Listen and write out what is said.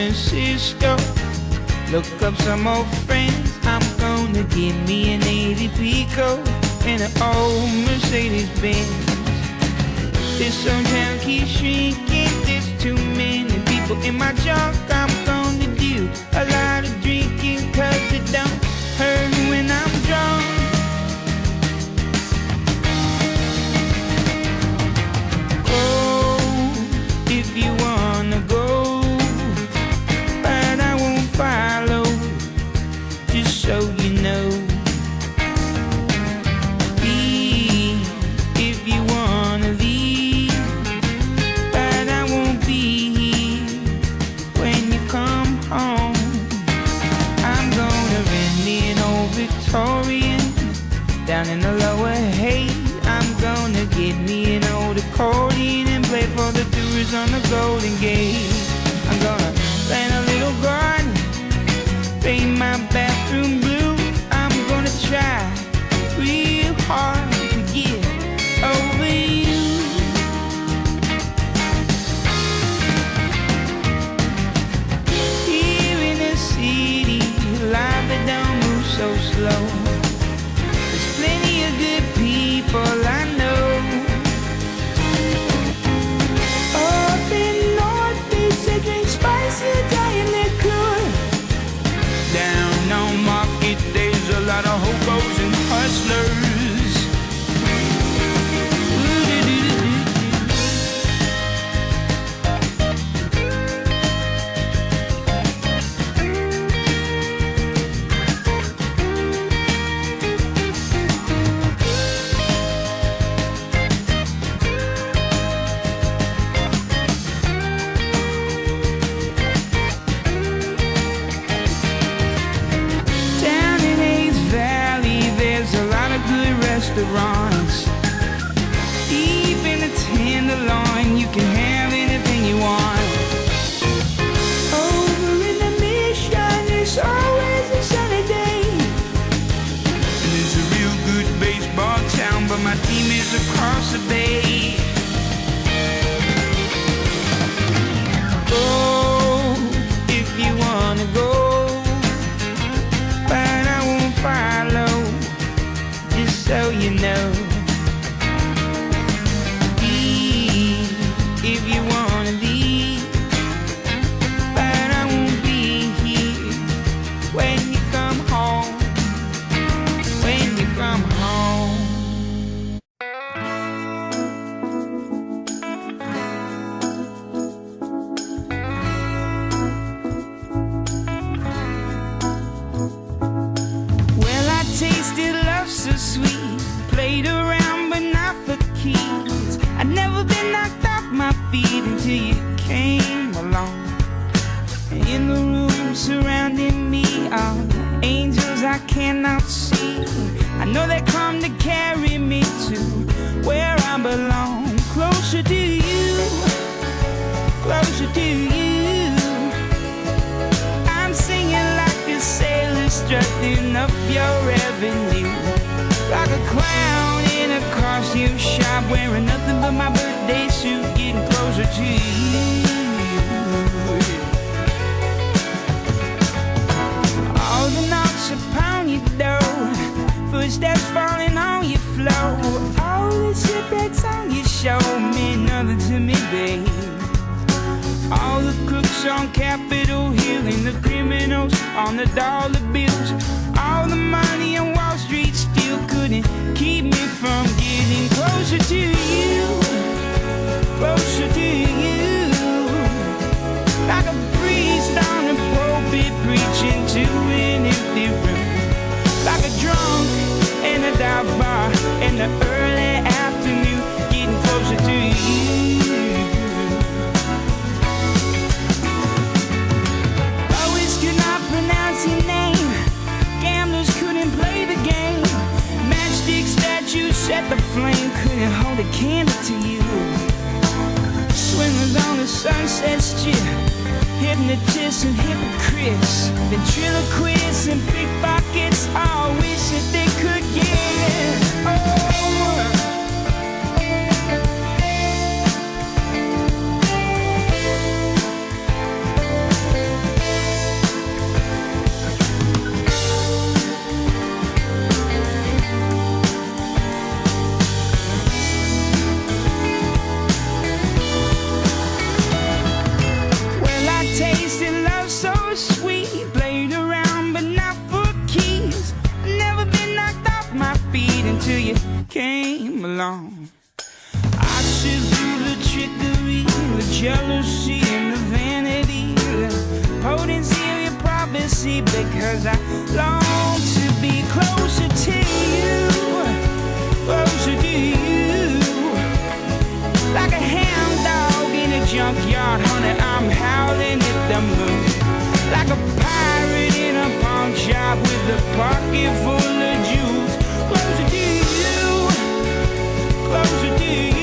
Francisco. Look up some old friends. I'm gonna get me an 80 Pico and an old Mercedes Benz. This old town keeps shrinking. There's too many people in my junk. I'm gonna do a lot of drinking, 'cause it don't hurt when I'm drunk. If you wanna go, but I won't follow, just so you know. Leave if you wanna leave, but I won't be here when you come home. I'm gonna rent me an old Victorian down in the lower hay. I'm gonna get me an old accordion and play for the tourists on the Golden Gate. I'm gonna plant a little garden, paint my bathroom blue. I'm gonna try real hard to get over you. Here in the city, life that don't move so slow. There's plenty of good people I know. Spicy Italian liquor. Down on market days, a lot of hobos and hustlers. Restaurants deep in the Tenderloin, you can have anything you want. Over in the Mission, it's always a sunny day. And it's a real good baseball town, but my team is across the bay. Go if you wanna go, but I won't follow, just so you know. Leave if you wanna leave, but I won't be here when you come home. When you come home. Well, I tasted love so sweet, played around but not for keys. I'd never been knocked off my feet until you came along. In the room surrounding me are angels I cannot see. I know they come to carry me to where I belong. Closer to you, closer to you. I'm singing like a sailor strutting up your avenue, like a clown in a costume shop, wearing nothing but my birthday suit, getting closer to you. All the knocks upon your door, footsteps falling on your floor, all the shipwrecks on your shore mean nothing to me, babe. All the crooks on Capitol Hill and the criminals on the dollar bills, all the money on Wall Street still couldn't keep me from getting closer to you, closer to you. Like a priest on a pulpit preaching to an empty room, like a drunk in a dive bar in the early afternoon, getting closer to you. Always could not pronounce your name, gamblers couldn't play the game, matchstick statues set the flame, couldn't hold a candle to you. Swimmers on the Sunset Strip, hypnotists and hypocrites, ventriloquists and pickpockets, all wish that they could get. along. I see through the trickery, the jealousy and the vanity, the potency of your prophecy, because I long to be closer to you, closer to you. Like a hound dog in a junkyard, honey, I'm howling at the moon. Like a pirate in a pawn shop with a pocket full of jewels. Closer to you, closer to you.